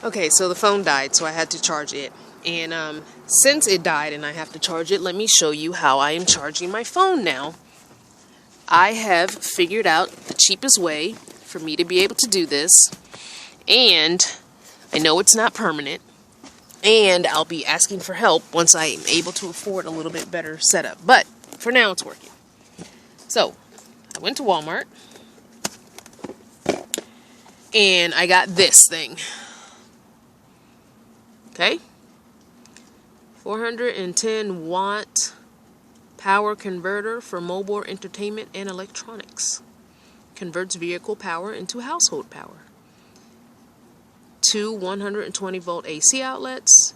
Okay, so the phone died, so I had to charge it. And since it died and I have to charge it, let me show you how I am charging my phone now. I have figured out the cheapest way for me to be able to do this. And I know it's not permanent. And I'll be asking for help once I am able to afford a little bit better setup. But for now, it's working. So, I went to Walmart. And I got this thing. Okay? 410 watt power converter for mobile entertainment and electronics. Converts vehicle power into household power. 2 120 volt AC outlets.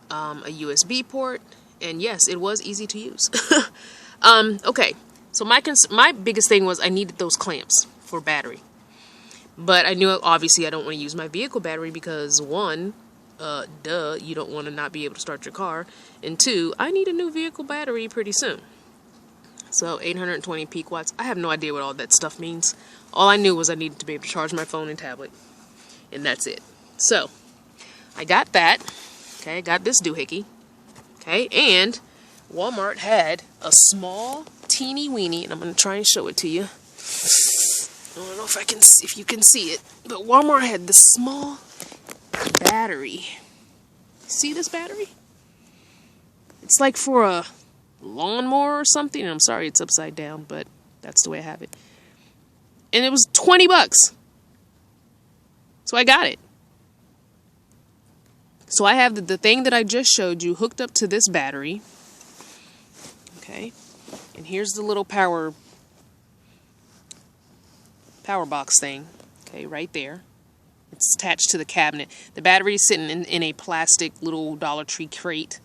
A USB port. And yes, it was easy to use. Okay. So my biggest thing was I needed those clamps for battery. But I knew obviously I don't want to use my vehicle battery because one, you don't want to not be able to start your car. And two, I need a new vehicle battery pretty soon. So 820 peak watts. I have no idea what all that stuff means. All I knew was I needed to be able to charge my phone and tablet. And that's it. So I got that. Okay, I got this doohickey. Okay, and Walmart had a small, teeny weeny, and I'm going to try and show it to you. I don't know if you can see it, but Walmart had this small battery. See this battery? It's like for a lawnmower or something. I'm sorry it's upside down, but that's the way I have it. And it was 20 bucks. So I got it. So I have the thing that I just showed you hooked up to this battery. Okay. And here's the little power box thing. Okay, right there. It's attached to the cabinet. The battery is sitting in a plastic little Dollar Tree crate.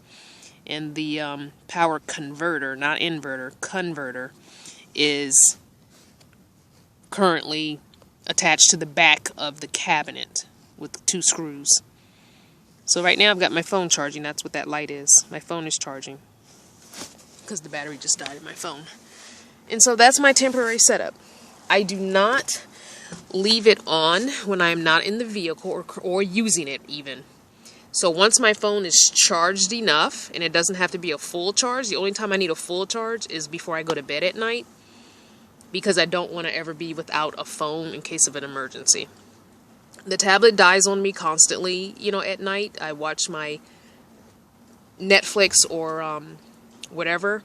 And the power converter, not inverter, converter, is currently attached to the back of the cabinet with 2 screws. So right now I've got my phone charging. That's what that light is. My phone is charging because the battery just died in my phone. And so that's my temporary setup. I do not leave it on when I'm not in the vehicle or using it even. So once my phone is charged enough, and it doesn't have to be a full charge, the only time I need a full charge is before I go to bed at night, because I don't want to ever be without a phone in case of an emergency. The tablet dies on me constantly, at night. I watch my Netflix or whatever,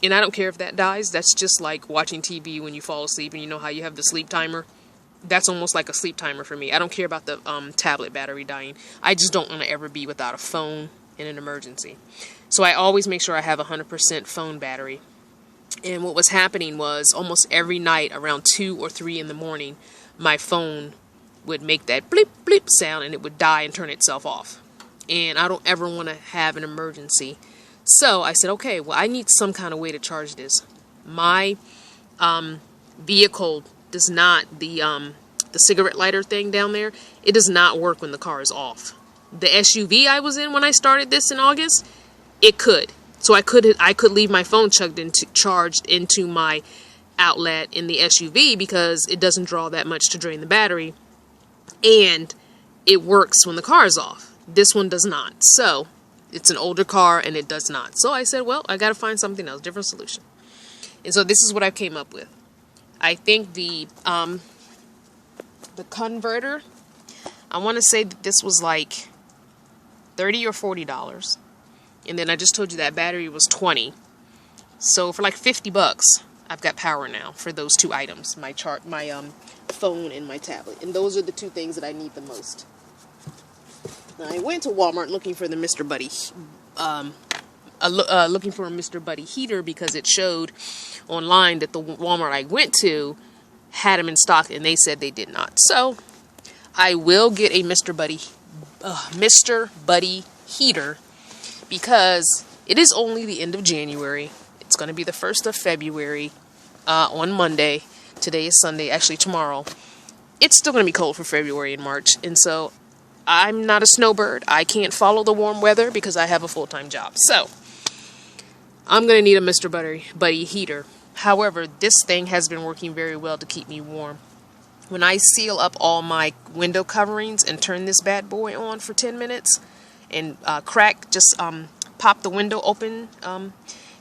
and I don't care if that dies. That's just like watching TV when you fall asleep, and you know how you have the sleep timer. That's almost like a sleep timer for me. I don't care about the tablet battery dying. I just don't want to ever be without a phone in an emergency. So I always make sure I have 100% phone battery. And what was happening was almost every night around 2 or 3 in the morning, my phone would make that bleep bleep sound and it would die and turn itself off. And I don't ever want to have an emergency. So I said, okay, well, I need some kind of way to charge this. My vehicle does not, the cigarette lighter thing down there, it does not work when the car is off. The SUV I was in when I started this in August, it could. So I could leave my phone charged into my outlet in the SUV because it doesn't draw that much to drain the battery. And it works when the car is off. This one does not. So it's an older car and it does not. So I said, well, I got to find something else, different solution. And so this is what I came up with. I think the converter, I want to say that this was like $30 or $40. And then I just told you that battery was 20. So for like 50 bucks, I've got power now for those 2 items, my phone and my tablet. And those are the 2 things that I need the most. Now I went to Walmart looking for the Mr. Buddy, looking for a Mr. Buddy heater because it showed online that the Walmart I went to had them in stock, and they said they did not. So I will get a Mr. Buddy heater because it is only the end of January. It's going to be the 1st of February on Monday. Today is Sunday, actually tomorrow. It's still going to be cold for February and March, and so I'm not a snowbird. I can't follow the warm weather because I have a full-time job. So I'm going to need a Mr. Buddy heater. However, this thing has been working very well to keep me warm. when I seal up all my window coverings and turn this bad boy on for 10 minutes and just pop the window open,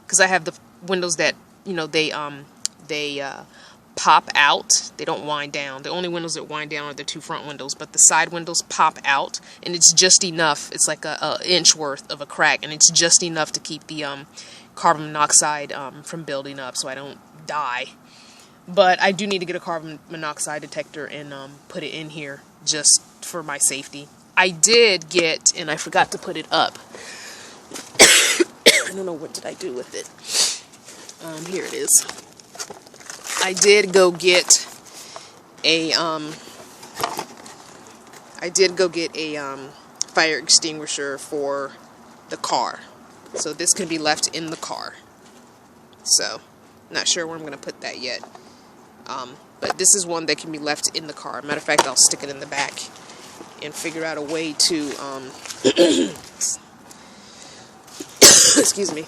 because I have the windows that, you know, they pop out. They don't wind down. The only windows that wind down are the two front windows, but the side windows pop out, and it's just enough. It's like a inch worth of a crack, and it's just enough to keep the carbon monoxide from building up so I don't die. But I do need to get a carbon monoxide detector and put it in here just for my safety. I did get, and I forgot to put it up. I don't know, what did I do with it? Here it is. I did go get a fire extinguisher for the car. So this can be left in the car. So, not sure where I'm going to put that yet. But this is one that can be left in the car. Matter of fact, I'll stick it in the back and figure out a way to, excuse me.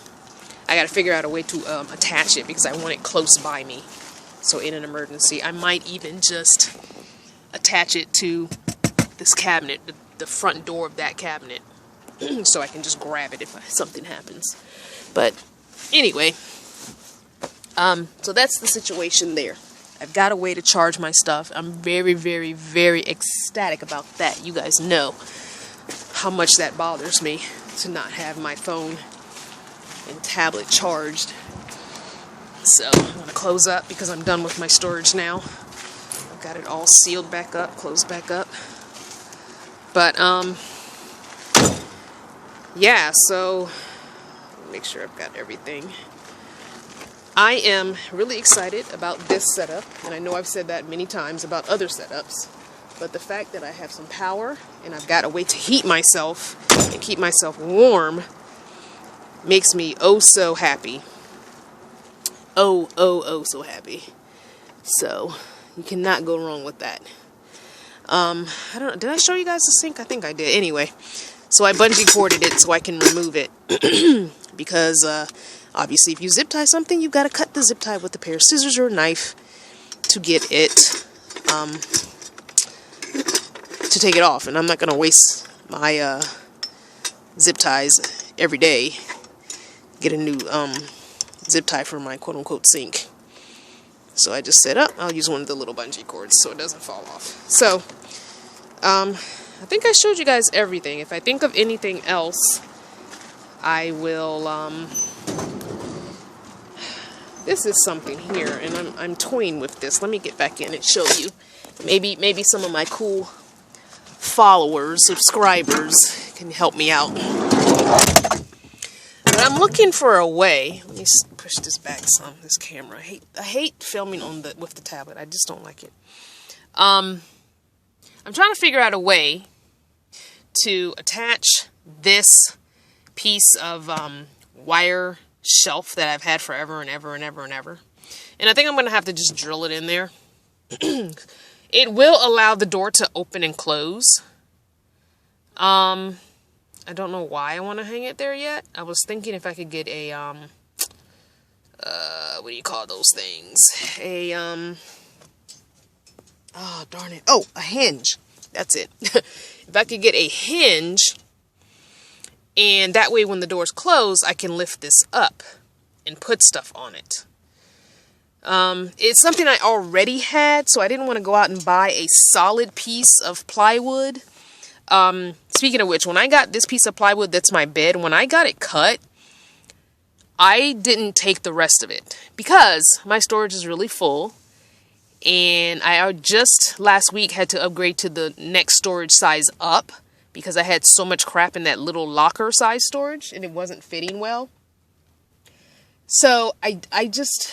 I got to figure out a way to attach it because I want it close by me. So in an emergency, I might even just attach it to this cabinet, the front door of that cabinet, so I can just grab it if something happens. But anyway, so that's the situation there. I've got a way to charge my stuff. I'm very, very, very ecstatic about that. You guys know how much that bothers me to not have my phone and tablet charged. So I'm going to close up because I'm done with my storage now. I've got it all sealed back up, closed back up. But, yeah, so make sure I've got everything. I am really excited about this setup, and I know I've said that many times about other setups, but the fact that I have some power and I've got a way to heat myself and keep myself warm makes me oh so happy. Oh so happy. So you cannot go wrong with that. I don't know, did I show you guys the sink? I think I did. Anyway, so I bungee corded it so I can remove it because obviously if you zip tie something, you've got to cut the zip tie with a pair of scissors or a knife to get it to take it off, and I'm not going to waste my zip ties every day. Get a new zip tie for my quote-unquote sink. So I just said, I'll use one of the little bungee cords so it doesn't fall off. So, I think I showed you guys everything. If I think of anything else, I will, this is something here, and I'm toying with this. Let me get back in and show you. Maybe some of my cool followers, subscribers can help me out. But I'm looking for a way. Let me push this back some. This camera. I hate filming with the tablet. I just don't like it. I'm trying to figure out a way to attach this piece of wire shelf that I've had forever and ever and ever and ever. And I think I'm going to have to just drill it in there. It will allow the door to open and close. I don't know why I want to hang it there yet. I was thinking if I could get a, what do you call those things? Oh, darn it. Oh, a hinge. That's it. If I could get a hinge, and that way when the door's closed, I can lift this up and put stuff on it. It's something I already had, so I didn't want to go out and buy a solid piece of plywood. Speaking of which, when I got this piece of plywood that's my bed, when I got it cut, I didn't take the rest of it because my storage is really full, and I just last week had to upgrade to the next storage size up because I had so much crap in that little locker size storage and it wasn't fitting well. So I just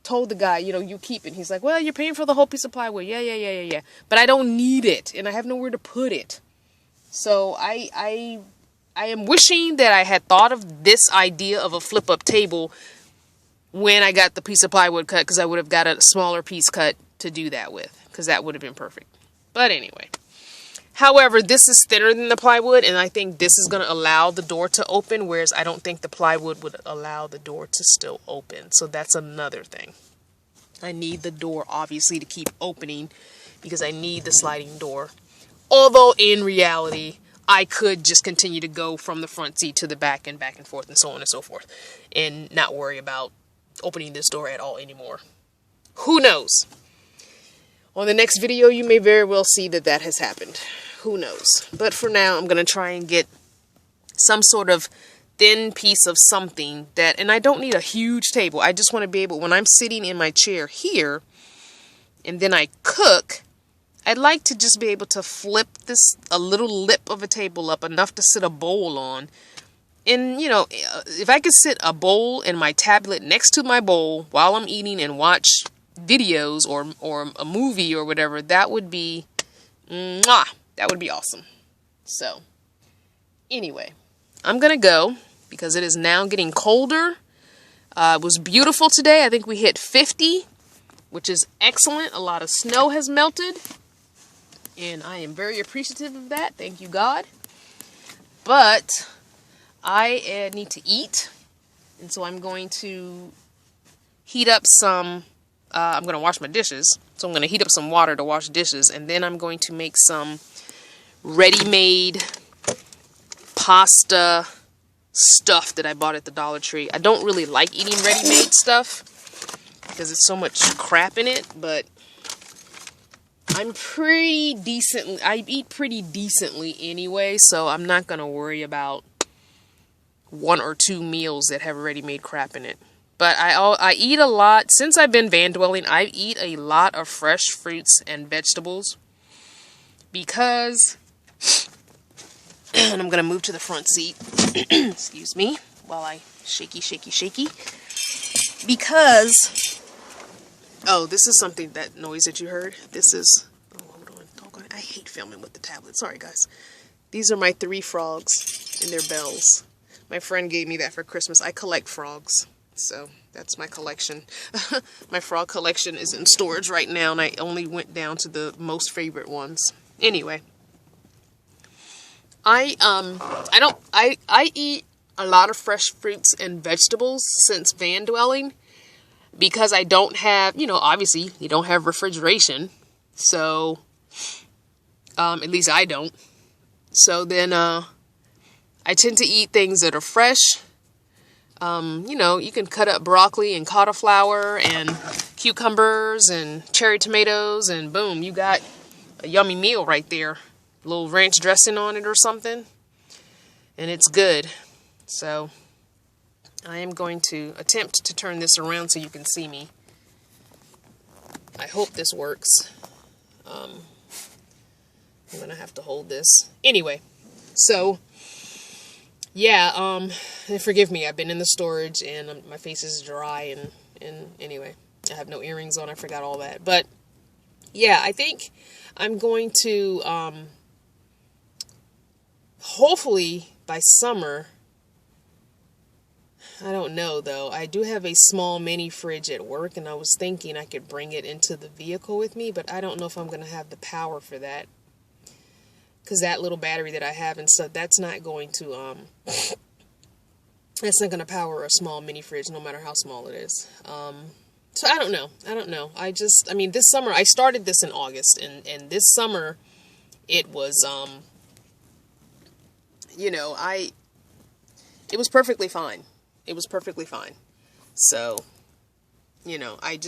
told the guy, you keep it. He's like, well, you're paying for the whole piece of plywood. Yeah. But I don't need it, and I have nowhere to put it. So I am wishing that I had thought of this idea of a flip-up table when I got the piece of plywood cut, because I would have got a smaller piece cut to do that with, because that would have been perfect. But anyway. However, this is thinner than the plywood, and I think this is going to allow the door to open, whereas I don't think the plywood would allow the door to still open. So that's another thing. I need the door, obviously, to keep opening because I need the sliding door. Although in reality, I could just continue to go from the front seat to the back and forth and so on and so forth, and not worry about opening this door at all anymore. Who knows? On the next video, you may very well see that that has happened. Who knows? But for now, I'm going to try and get some sort of thin piece of something that, and I don't need a huge table. I just want to be able, when I'm sitting in my chair here, and then I cook, I'd like to just be able to flip a little lip of a table up enough to sit a bowl on. And, you know, if I could sit a bowl and my tablet next to my bowl while I'm eating and watch videos or a movie or whatever, that would be, mwah, that would be awesome. So, anyway, I'm going to go because it is now getting colder. It was beautiful today. I think we hit 50, which is excellent. A lot of snow has melted. And I am very appreciative of that. Thank you, God. But I need to eat. And so I'm going to heat up some, I'm going to wash my dishes. So I'm going to heat up some water to wash dishes. And then I'm going to make some ready-made pasta stuff that I bought at the Dollar Tree. I don't really like eating ready-made stuff because it's so much crap in it. But I'm pretty decent. I eat pretty decently anyway, so I'm not going to worry about 1 or 2 meals that have ready-made crap in it. But I eat a lot. Since I've been van dwelling, I eat a lot of fresh fruits and vegetables because, and I'm going to move to the front seat, excuse me, while I shaky, because, oh, this is something, that noise that you heard. This is, oh, hold on, doggone it. I hate filming with the tablet. Sorry, guys. These are my 3 frogs and their bells. My friend gave me that for Christmas. I collect frogs, so that's my collection. My frog collection is in storage right now, and I only went down to the most favorite ones. Anyway, I eat a lot of fresh fruits and vegetables since van dwelling. Because I don't have, you know, obviously you don't have refrigeration. So, at least I don't. So then, I tend to eat things that are fresh. You know, you can cut up broccoli and cauliflower and cucumbers and cherry tomatoes and boom, you got a yummy meal right there. A little ranch dressing on it or something. And it's good. So I am going to attempt to turn this around so you can see me. I hope this works. I'm going to have to hold this. Anyway, so, yeah, and forgive me, I've been in the storage and my face is dry and anyway, I have no earrings on, I forgot all that. But, yeah, I think I'm going to, hopefully by summer, I don't know, though. I do have a small mini fridge at work, and I was thinking I could bring it into the vehicle with me, but I don't know if I'm going to have the power for that. Because that little battery that I have and stuff, that's not going to, that's not going to power a small mini fridge, no matter how small it is. So I don't know. I mean, this summer, I started this in August, and this summer, it was, you know, it was perfectly fine. It was perfectly fine. So, you know, I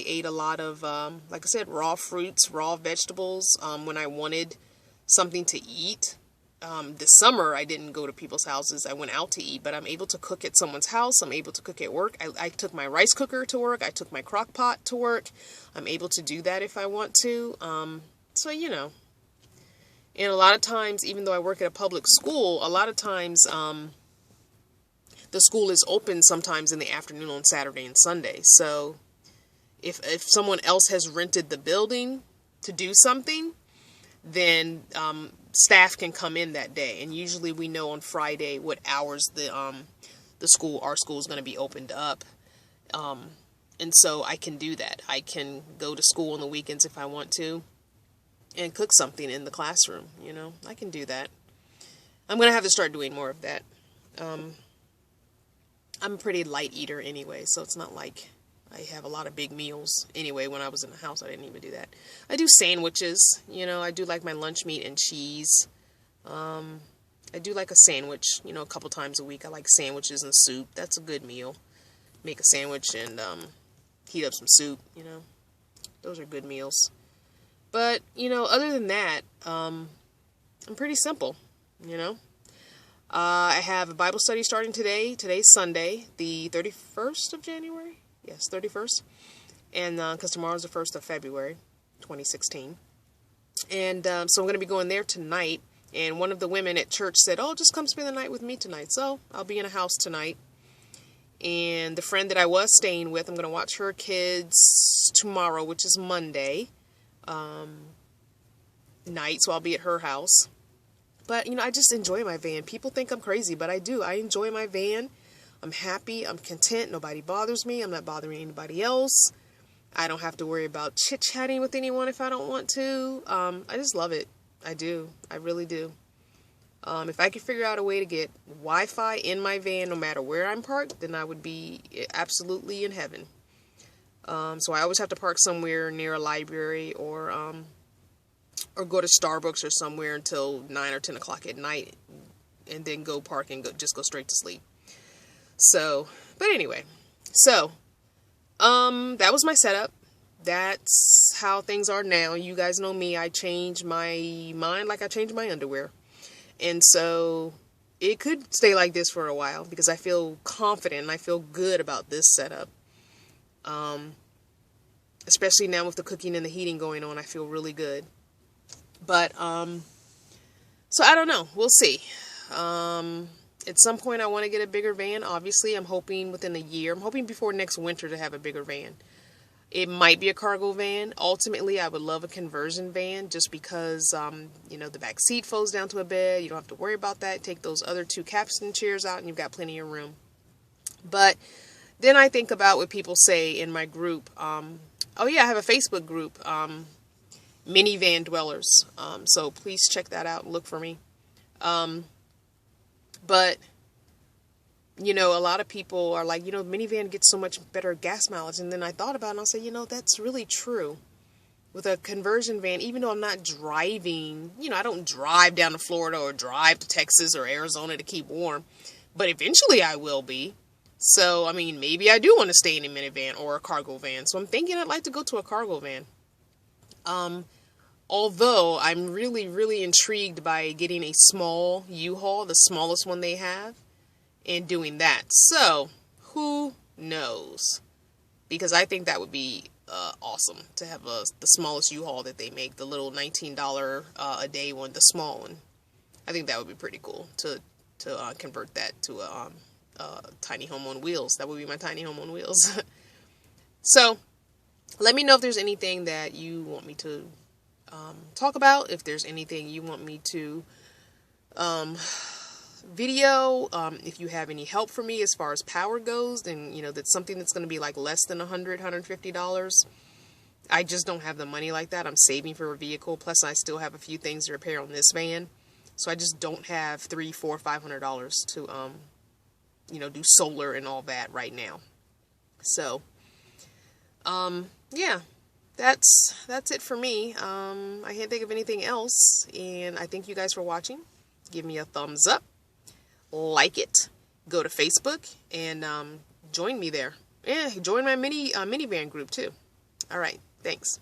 ate a lot of, like I said, raw fruits, raw vegetables, when I wanted something to eat. This summer, I didn't go to people's houses. I went out to eat, but I'm able to cook at someone's house. I'm able to cook at work. I took my rice cooker to work. I took my crock pot to work. I'm able to do that if I want to. So, you know, and a lot of times, even though I work at a public school, a lot of times, the school is open sometimes in the afternoon on Saturday and Sunday. So if someone else has rented the building to do something, then staff can come in that day. And usually we know on Friday what hours our school is going to be opened up. And so I can do that. I can go to school on the weekends if I want to and cook something in the classroom. You know, I can do that. I'm going to have to start doing more of that. I'm a pretty light eater anyway, so it's not like I have a lot of big meals. Anyway, when I was in the house, I didn't even do that. I do sandwiches. You know, I do like my lunch meat and cheese. I do like a sandwich, you know, a couple times a week. I like sandwiches and soup. That's a good meal. Make a sandwich and heat up some soup, you know. Those are good meals. But, you know, other than that, I'm pretty simple, you know. I have a Bible study starting today. Today's Sunday, the 31st of January. Yes, 31st. And because tomorrow's the 1st of February, 2016. And so I'm going to be going there tonight. And one of the women at church said, oh, just come spend the night with me tonight. So I'll be in a house tonight. And the friend that I was staying with, I'm going to watch her kids tomorrow, which is Monday night. So I'll be at her house. But, you know, I just enjoy my van. People think I'm crazy, but I do. I enjoy my van. I'm happy. I'm content. Nobody bothers me. I'm not bothering anybody else. I don't have to worry about chit-chatting with anyone if I don't want to. I just love it. I do. I really do. If I could figure out a way to get Wi-Fi in my van no matter where I'm parked, then I would be absolutely in heaven. So I always have to park somewhere near a library or go to Starbucks or somewhere until 9 or 10 o'clock at night and then go park and just go straight to sleep. So, but anyway, so, that was my setup. That's how things are now. You guys know me. I change my mind like I change my underwear. And so it could stay like this for a while because I feel confident and I feel good about this setup. Especially now with the cooking and the heating going on, I feel really good. But, so I don't know. We'll see. At some point I want to get a bigger van. Obviously, I'm hoping within a year. I'm hoping before next winter to have a bigger van. It might be a cargo van. Ultimately, I would love a conversion van just because, you know, the back seat folds down to a bed. You don't have to worry about that. Take those other two capstan chairs out and you've got plenty of room. But then I think about what people say in my group. Oh yeah, I have a Facebook group, Minivan Dwellers. So please check that out and look for me. But, you know, a lot of people are like, you know, minivan gets so much better gas mileage. And then I thought about it and I said, you know, that's really true. With a conversion van, even though I'm not driving, you know, I don't drive down to Florida or drive to Texas or Arizona to keep warm. But eventually I will be. So, I mean, maybe I do want to stay in a minivan or a cargo van. So I'm thinking I'd like to go to a cargo van. Although I'm really, really intrigued by getting a small U-Haul, the smallest one they have, and doing that. So, who knows? Because I think that would be awesome to have the smallest U-Haul that they make, the little $19 a day one, the small one. I think that would be pretty cool to convert that to a tiny home on wheels. That would be my tiny home on wheels. So, let me know if there's anything that you want me to talk about, if there's anything you want me to video, if you have any help for me as far as power goes, then, you know, that's something that's going to be like less than $150. I just don't have the money like that. I'm saving for a vehicle, plus I still have a few things to repair on this van, so I just don't have $300, $400, $500 to you know, do solar and all that right now. So yeah, that's it for me. I can't think of anything else, and I thank you guys for watching. Give me a thumbs up, like it, go to Facebook, and join me there. Yeah, join my minivan group too. All right, thanks.